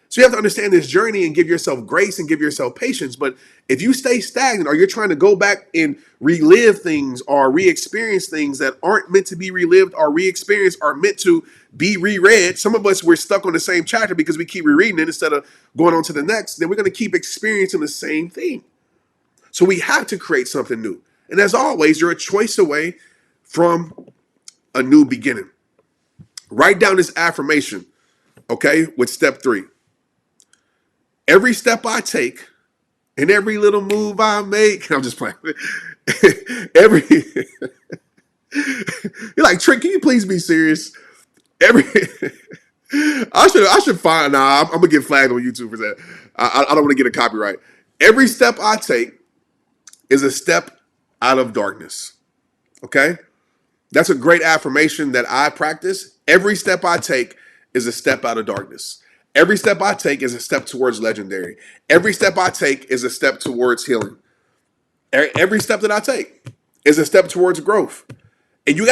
So you have to understand this journey and give yourself grace and give yourself patience. But if you stay stagnant or you're trying to go back and relive things or re-experience things that aren't meant to be relived or re-experienced or meant to be reread, some of us, we're stuck on the same chapter because we keep rereading it instead of going on to the next, then we're going to keep experiencing the same thing. So we have to create something new. And as always, you're a choice away from a new beginning. Write down this affirmation, okay, with step 3. Every step I take and every little move I make, I'm just playing. You're like, Trent, can you please be serious? I should find. Nah, I'm gonna get flagged on YouTube for that. I don't want to get a copyright. Every step I take is a step out of darkness. Okay, that's a great affirmation that I practice. Every step I take is a step out of darkness. Every step I take is a step towards legendary. Every step I take is a step towards healing. Every step that I take is a step towards growth. And you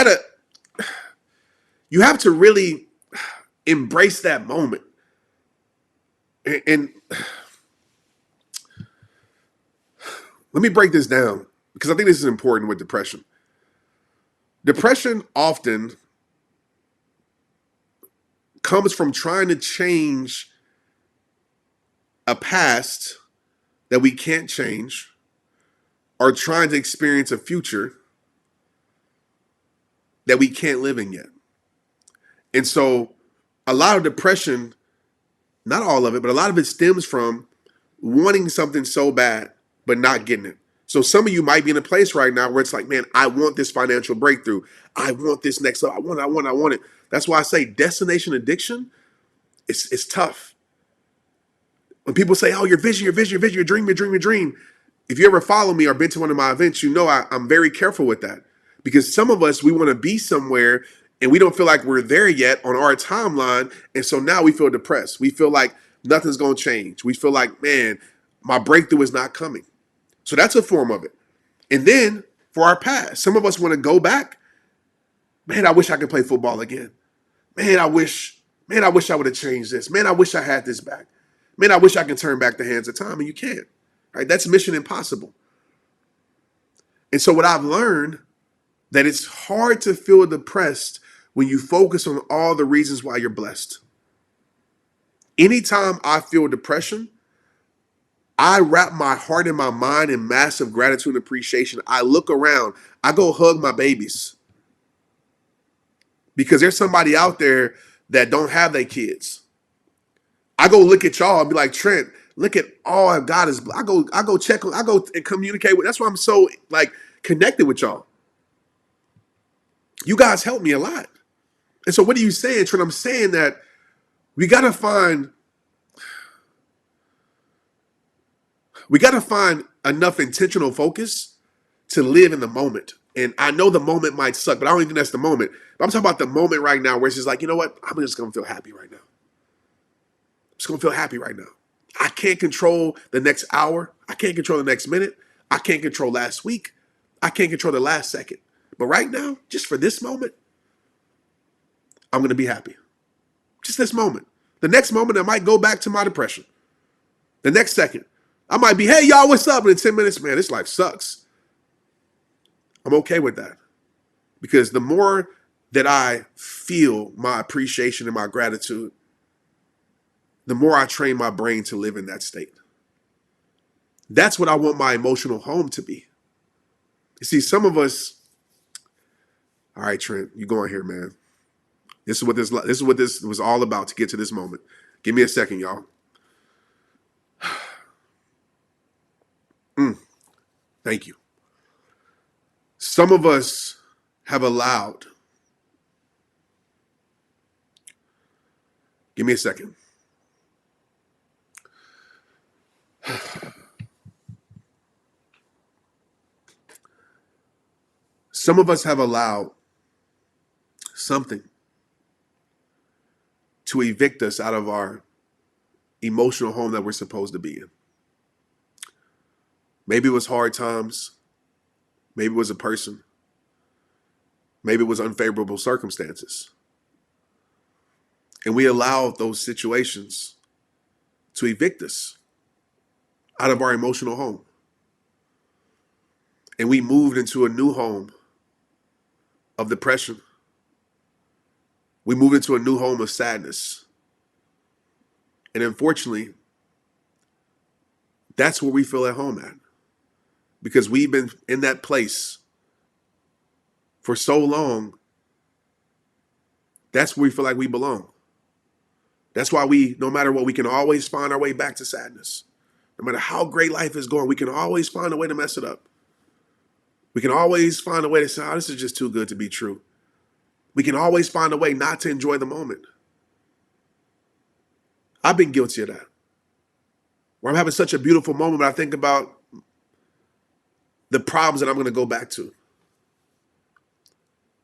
have to really embrace that moment. And let me break this down because I think this is important with depression. Depression often comes from trying to change a past that we can't change are trying to experience a future that we can't live in yet. And so a lot of depression, not all of it, but a lot of it stems from wanting something so bad, but not getting it. So some of you might be in a place right now where it's like, man, I want this financial breakthrough. I want this next level. I want it. That's why I say destination addiction, it's tough. When people say, oh, your vision, your dream, your dream. If you ever follow me or been to one of my events, you know I'm very careful with that. Because some of us, we want to be somewhere and we don't feel like we're there yet on our timeline. And so now we feel depressed. We feel like nothing's going to change. We feel like, man, my breakthrough is not coming. So that's a form of it. And then for our past, some of us want to go back. Man, I wish I could play football again. Man, I wish I would have changed this. Man, I wish I had this back. Man, I wish I could turn back the hands of time, and you can't. Right? That's mission impossible. And so what I've learned that it's hard to feel depressed when you focus on all the reasons why you're blessed. Anytime I feel depression, I wrap my heart and my mind in massive gratitude and appreciation. I look around. I go hug my babies. Because there's somebody out there that don't have their kids. I go look at y'all and be like, Trent, look at all God is. I go check, I go and communicate with. That's why I'm so like connected with y'all. You guys help me a lot. And so what are you saying, Trent? I'm saying that we gotta find enough intentional focus to live in the moment. And I know the moment might suck, but I don't even think that's the moment. But I'm talking about the moment right now where it's just like, you know what? I'm just gonna feel happy right now. I'm just gonna feel happy right now. I can't control the next hour. I can't control the next minute. I can't control last week. I can't control the last second. But right now, just for this moment, I'm gonna be happy. Just this moment. The next moment, I might go back to my depression. The next second, I might be, hey, y'all, what's up? And in 10 minutes, man, this life sucks. I'm okay with that. Because the more that I feel my appreciation and my gratitude, the more I train my brain to live in that state. That's what I want my emotional home to be. You see, some of us, all right, Trent, you going here, man. This is what this was all about to get to this moment. Give me a second, y'all. Thank you. Some of us have allowed, give me a second. Some of us have allowed something to evict us out of our emotional home that we're supposed to be in. Maybe it was hard times. Maybe it was a person. Maybe it was unfavorable circumstances. And we allowed those situations to evict us out of our emotional home. And we moved into a new home of depression. We moved into a new home of sadness. And unfortunately, that's where we feel at home at. Because we've been in that place for so long, that's where we feel like we belong. That's why no matter what, we can always find our way back to sadness. No matter how great life is going, we can always find a way to mess it up. We can always find a way to say, oh, this is just too good to be true. We can always find a way not to enjoy the moment. I've been guilty of that. Where I'm having such a beautiful moment, but I think about the problems that I'm going to go back to.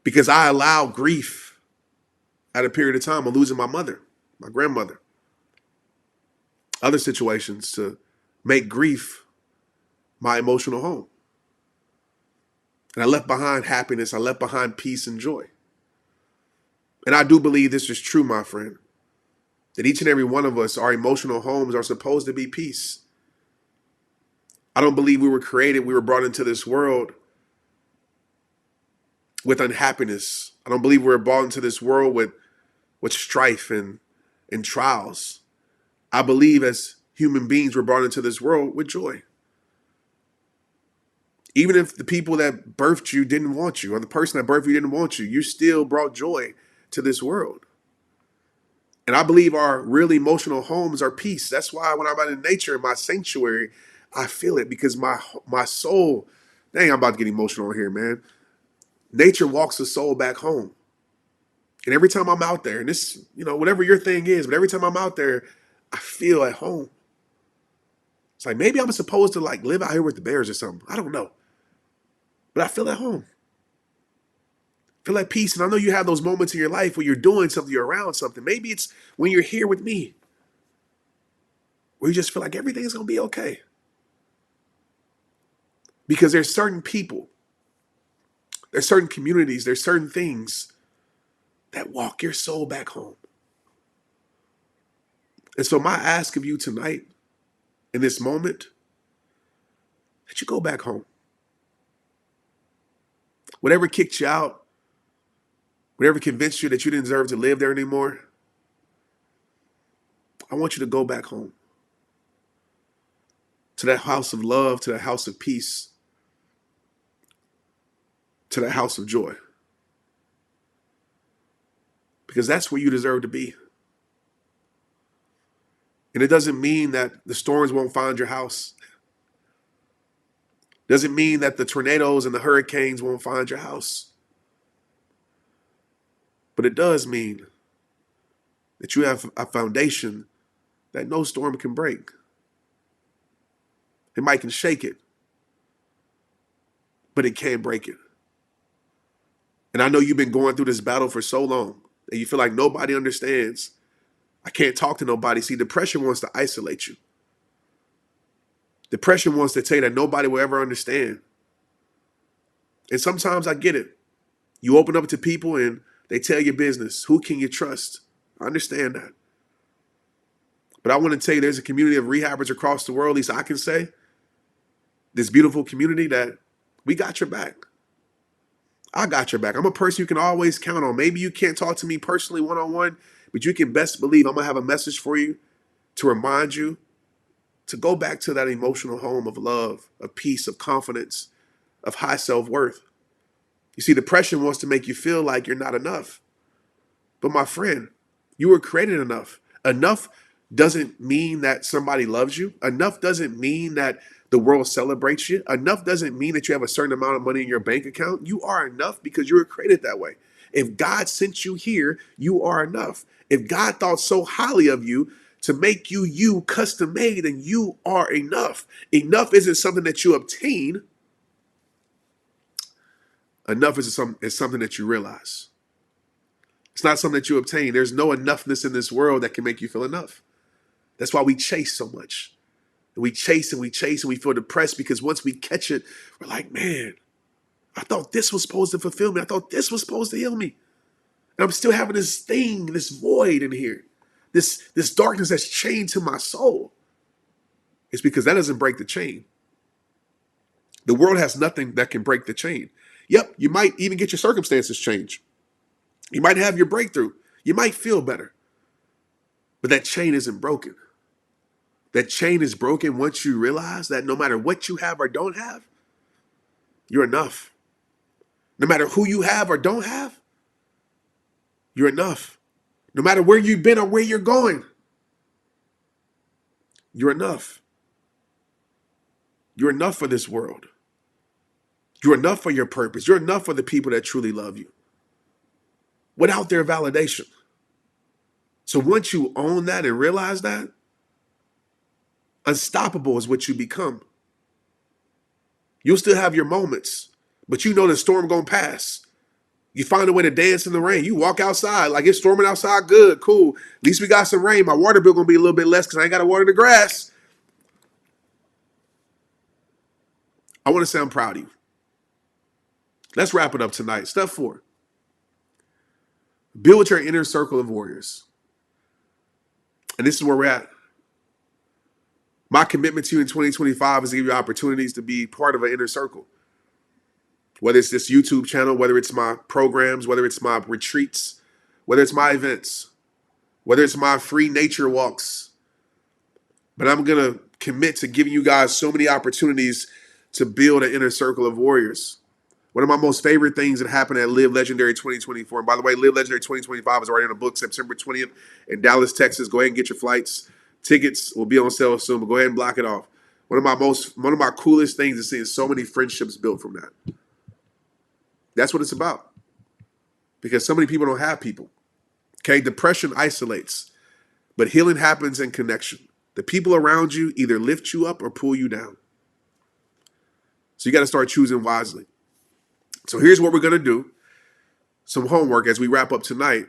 Because I allow grief at a period of time of losing my mother, my grandmother, other situations to make grief my emotional home. And I left behind happiness. I left behind peace and joy. And I do believe this is true, my friend, that each and every one of us, our emotional homes are supposed to be peace. I don't believe we were brought into this world with unhappiness. I don't believe we were brought into this world with strife and trials. I believe as human beings we're brought into this world with joy. Even if the people that birthed you didn't want you, or the person that birthed you didn't want you, you still brought joy to this world. And I believe our really emotional homes are peace. That's why when I'm out in nature, in my sanctuary, I feel it because my soul, dang, I'm about to get emotional here, man. Nature walks the soul back home. And every time I'm out there, and this, whatever your thing is, but every time I'm out there, I feel at home. It's like maybe I'm supposed to like live out here with the bears or something. I don't know. But I feel at home. Feel at peace. And I know you have those moments in your life where you're doing something, you're around something. Maybe it's when you're here with me, where you just feel like everything's gonna be okay. Because there's certain people, there's certain communities, there's certain things that walk your soul back home. And so my ask of you tonight, in this moment, that you go back home. Whatever kicked you out, whatever convinced you that you didn't deserve to live there anymore, I want you to go back home. To that house of love, to that house of peace, to that house of joy. Because that's where you deserve to be. And it doesn't mean that the storms won't find your house. Doesn't mean that the tornadoes and the hurricanes won't find your house. But it does mean that you have a foundation that no storm can break. It might can shake it, but it can't break it. And I know you've been going through this battle for so long that you feel like nobody understands. I can't talk to nobody. See, depression wants to isolate you. Depression wants to tell you that nobody will ever understand. And sometimes I get it. You open up to people and they tell your business. Who can you trust? I understand that. But I want to tell you there's a community of rehabbers across the world, at least I can say, this beautiful community that we got your back. I got your back. I'm a person you can always count on. Maybe you can't talk to me personally one-on-one, but you can best believe I'm going to have a message for you to remind you to go back to that emotional home of love, of peace, of confidence, of high self-worth. You see, depression wants to make you feel like you're not enough. But my friend, you were created enough. Enough doesn't mean that somebody loves you. Enough doesn't mean that the world celebrates you. Enough doesn't mean that you have a certain amount of money in your bank account. You are enough because you were created that way. If God sent you here, you are enough. If God thought so highly of you to make you custom made, then you are enough. Enough isn't something that you obtain. Enough is something that you realize. It's not something that you obtain. There's no enoughness in this world that can make you feel enough. That's why we chase so much. And we chase and we chase and we feel depressed because once we catch it, we're like, man, I thought this was supposed to fulfill me. I thought this was supposed to heal me. And I'm still having this thing, this void in here. This darkness that's chained to my soul. It's because that doesn't break the chain. The world has nothing that can break the chain. Yep, you might even get your circumstances changed. You might have your breakthrough. You might feel better. But that chain isn't broken. That chain is broken once you realize that no matter what you have or don't have, you're enough. No matter who you have or don't have, you're enough. No matter where you've been or where you're going, you're enough. You're enough for this world. You're enough for your purpose. You're enough for the people that truly love you without their validation. So once you own that and realize that, unstoppable is what you become. You'll still have your moments, but you know the storm gonna pass. You find a way to dance in the rain. You walk outside like it's storming outside. Good, cool. At least we got some rain. My water bill gonna be a little bit less because I ain't got to water the grass. I want to say I'm proud of you. Let's wrap it up tonight. Step 4. Build your inner circle of warriors. And this is where we're at. My commitment to you in 2025 is to give you opportunities to be part of an inner circle. Whether it's this YouTube channel, whether it's my programs, whether it's my retreats, whether it's my events, whether it's my free nature walks. But I'm going to commit to giving you guys so many opportunities to build an inner circle of warriors. One of my most favorite things that happened at Live Legendary 2024. And by the way, Live Legendary 2025 is already in the book September 20th in Dallas, Texas. Go ahead and get your flights. Tickets will be on sale soon, but go ahead and block it off. One of my coolest things is seeing so many friendships built from that. That's what it's about. Because so many people don't have people. Okay, depression isolates, but healing happens in connection. The people around you either lift you up or pull you down. So you got to start choosing wisely. So here's what we're going to do. Some homework as we wrap up tonight.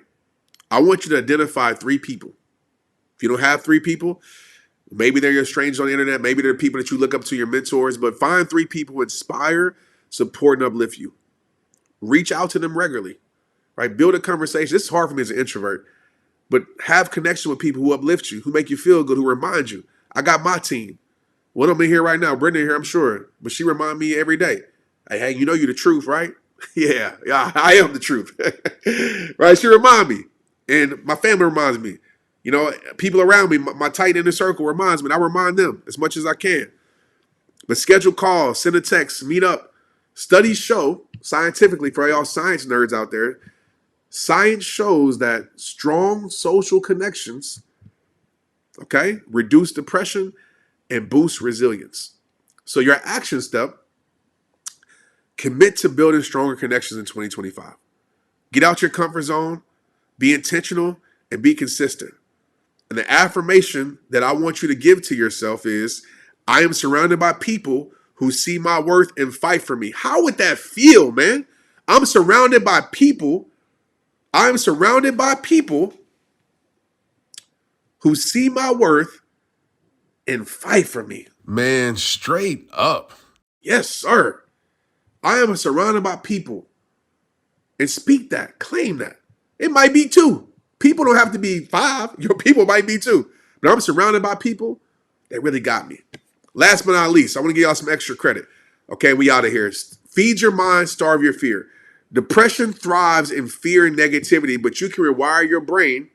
I want you to identify 3 people. If you don't have 3 people, maybe they're your strangers on the internet. Maybe they're people that you look up to, your mentors. But find 3 people who inspire, support, and uplift you. Reach out to them regularly. Right? Build a conversation. This is hard for me as an introvert. But have connection with people who uplift you, who make you feel good, who remind you. I got my team. One of them in here right now. Brenda here, I'm sure. But she reminds me every day. Hey, you know you're the truth, right? Yeah, I am the truth. Right? She reminds me. And my family reminds me. You know, people around me, my tight inner circle reminds me. And I remind them as much as I can. But schedule calls, send a text, meet up. Studies show, scientifically, for y'all science nerds out there, science shows that strong social connections, okay, reduce depression and boost resilience. So your action step, commit to building stronger connections in 2025. Get out your comfort zone, be intentional, and be consistent. And the affirmation that I want you to give to yourself is, I am surrounded by people who see my worth and fight for me. How would that feel, man? I'm surrounded by people who see my worth and fight for me. Man, straight up. Yes, sir. I am surrounded by people. And speak that, claim that. It might be 2. People don't have to be 5. Your people might be 2. But I'm surrounded by people that really got me. Last but not least, I want to give y'all some extra credit. Okay, we out of here. Feed your mind, starve your fear. Depression thrives in fear and negativity, but you can rewire your brain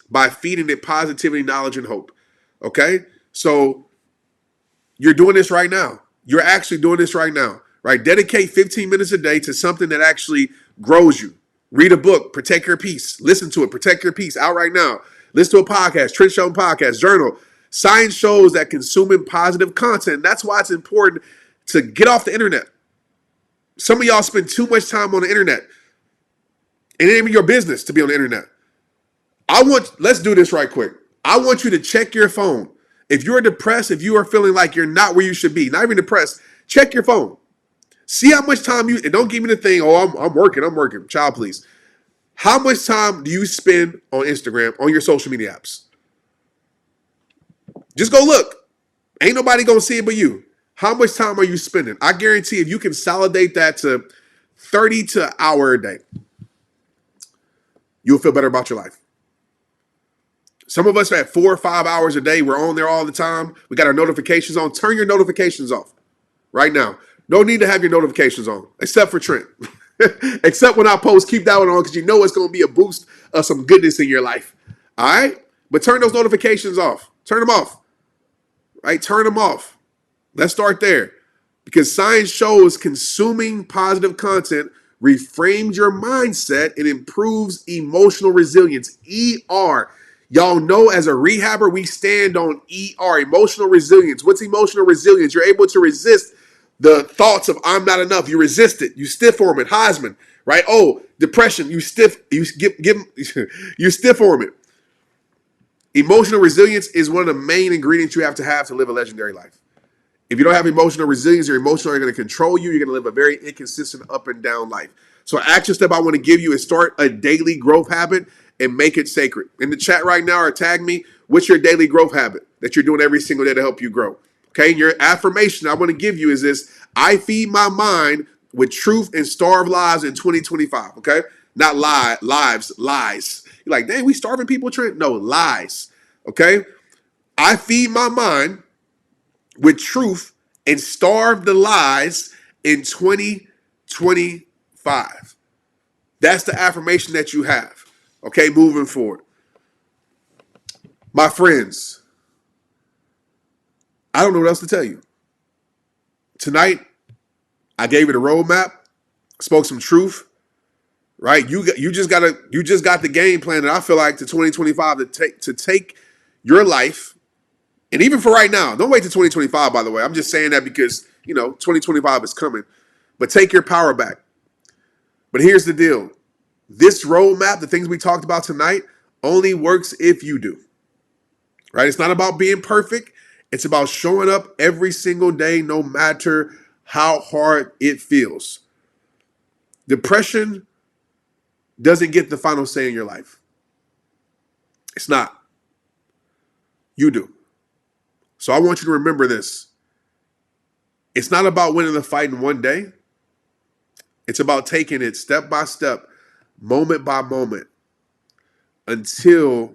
by feeding it positivity, knowledge, and hope. Okay? So you're doing this right now. You're actually doing this right now. Right? Dedicate 15 minutes a day to something that actually grows you. Read a book, protect your peace. Listen to it, protect your peace. Out right now. Listen to a podcast, Trent Shelton podcast, journal. Science shows that consuming positive content, that's why it's important to get off the internet. Some of y'all spend too much time on the internet. And it ain't even your business to be on the internet. Let's do this right quick. I want you to check your phone. If you're depressed, if you are feeling like you're not where you should be, not even depressed, check your phone. See how much time and don't give me the thing, I'm working. Child, please. How much time do you spend on Instagram, on your social media apps? Just go look. Ain't nobody going to see it but you. How much time are you spending? I guarantee if you consolidate that to 30 to an hour a day, you'll feel better about your life. Some of us are at 4 or 5 hours a day. We're on there all the time. We got our notifications on. Turn your notifications off right now. No need to have your notifications on, except for Trent. Except when I post, keep that one on because you know it's going to be a boost of some goodness in your life. All right? But turn those notifications off. Turn them off. Right? Turn them off. Let's start there. Because science shows consuming positive content reframes your mindset and improves emotional resilience. ER. Y'all know as a rehabber, we stand on ER, emotional resilience. What's emotional resilience? You're able to resist the thoughts of I'm not enough. You resist it. You stiff arm it. Heisman, right? Oh, depression. You stiff arm it. Emotional resilience is one of the main ingredients you have to live a legendary life. If you don't have emotional resilience, your emotions are going to control you. You're going to live a very inconsistent up and down life. So action step I want to give you is start a daily growth habit and make it sacred. In the chat right now or tag me, what's your daily growth habit that you're doing every single day to help you grow? Okay, and your affirmation I want to give you is this: I feed my mind with truth and starve lives in 2025. Okay, not lives. You're like, dang, we starving people, Trent? No, lies. Okay, I feed my mind with truth and starve the lies in 2025. That's the affirmation that you have. Okay, moving forward. My friends, I don't know what else to tell you. Tonight, I gave it a roadmap, spoke some truth, right? You just got the game plan that I feel like to 2025 to take your life, and even for right now, don't wait to 2025, by the way. I'm just saying that because, 2025 is coming. But take your power back. But here's the deal. This roadmap, the things we talked about tonight, only works if you do. Right? It's not about being perfect. It's about showing up every single day, no matter how hard it feels. Depression doesn't get the final say in your life. It's not. You do. So I want you to remember this. It's not about winning the fight in one day. It's about taking it step by step, moment by moment, until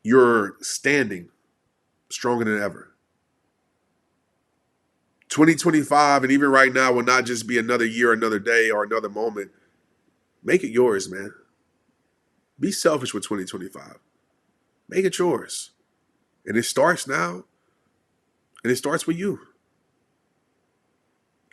you're standing stronger than ever. 2025, and even right now, will not just be another year, another day, or another moment. Make it yours, man. Be selfish with 2025. Make it yours. And it starts now, and it starts with you.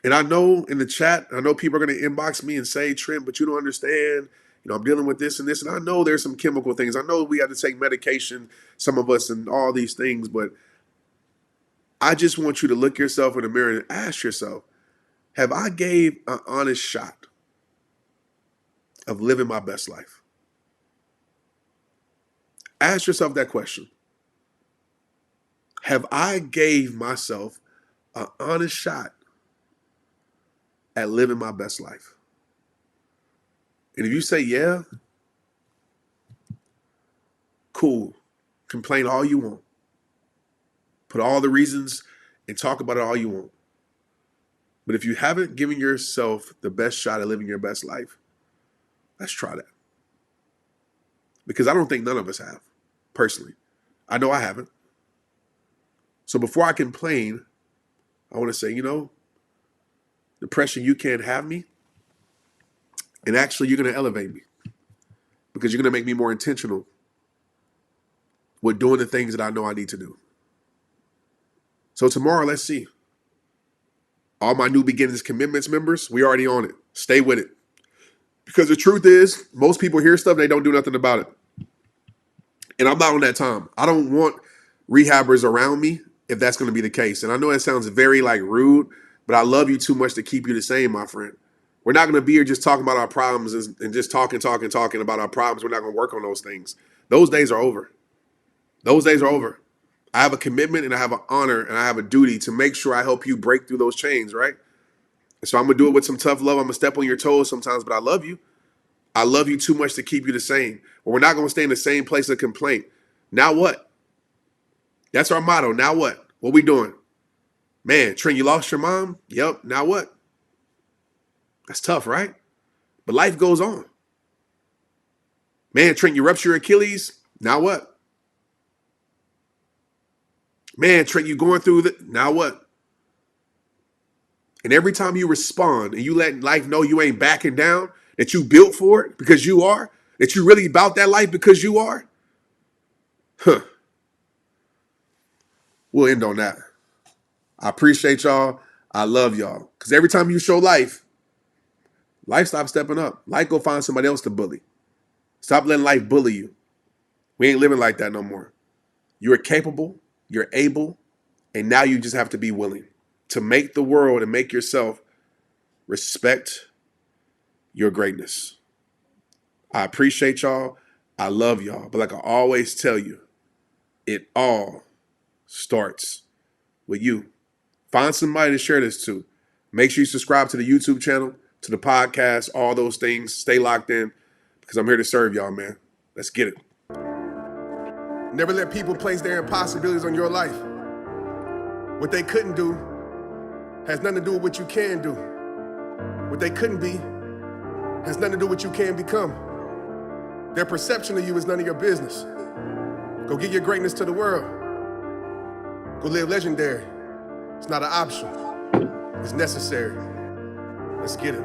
And I know in the chat, I know people are going to inbox me and say, Trent, but you don't understand. I'm dealing with this and this. And I know there's some chemical things. I know we have to take medication, some of us, and all these things. But I just want you to look yourself in the mirror and ask yourself, have I gave an honest shot of living my best life? Ask yourself that question. Have I gave myself an honest shot at living my best life? And if you say, yeah, cool. Complain all you want. Put all the reasons and talk about it all you want. But if you haven't given yourself the best shot at living your best life, let's try that. Because I don't think none of us have, personally. I know I haven't. So before I complain, I want to say, depression, you can't have me. And actually, you're going to elevate me. Because you're going to make me more intentional with doing the things that I know I need to do. So tomorrow, let's see. All my New Beginnings Commitments members, we already on it. Stay with it. Because the truth is, most people hear stuff, they don't do nothing about it. And I'm not on that time. I don't want rehabbers around me if that's going to be the case. And I know that sounds very rude, but I love you too much to keep you the same, my friend. We're not going to be here just talking about our problems and just talking about our problems. We're not going to work on those things. Those days are over. Those days are over. I have a commitment and I have an honor and I have a duty to make sure I help you break through those chains, right? And so I'm going to do it with some tough love. I'm going to step on your toes sometimes, but I love you. I love you too much to keep you the same. But we're not going to stay in the same place of complaint. Now what? That's our motto. Now what? What we doing? Man, Trent, you lost your mom? Yep. Now what? That's tough, right? But life goes on. Man, Trent, you rupture your Achilles? Now what? Man, Trent, you going through now what? And every time you respond and you let life know you ain't backing down, that you built for it because you are, that you really about that life because you are, we'll end on that. I appreciate y'all. I love y'all. Because every time you show life stops stepping up. Life go find somebody else to bully. Stop letting life bully you. We ain't living like that no more. You are capable, you're able, and now you just have to be willing to make the world and make yourself respect your greatness. I appreciate y'all. I love y'all. But like I always tell you, it all starts with you. Find somebody to share this to. Make sure you subscribe to the YouTube channel, to the podcast, all those things. Stay locked in because I'm here to serve y'all, man. Let's get it. Never let people place their impossibilities on your life. What they couldn't do has nothing to do with what you can do. What they couldn't be has nothing to do with what you can become. Their perception of you is none of your business. Go get your greatness to the world. Go live legendary. It's not an option. It's necessary. Let's get it.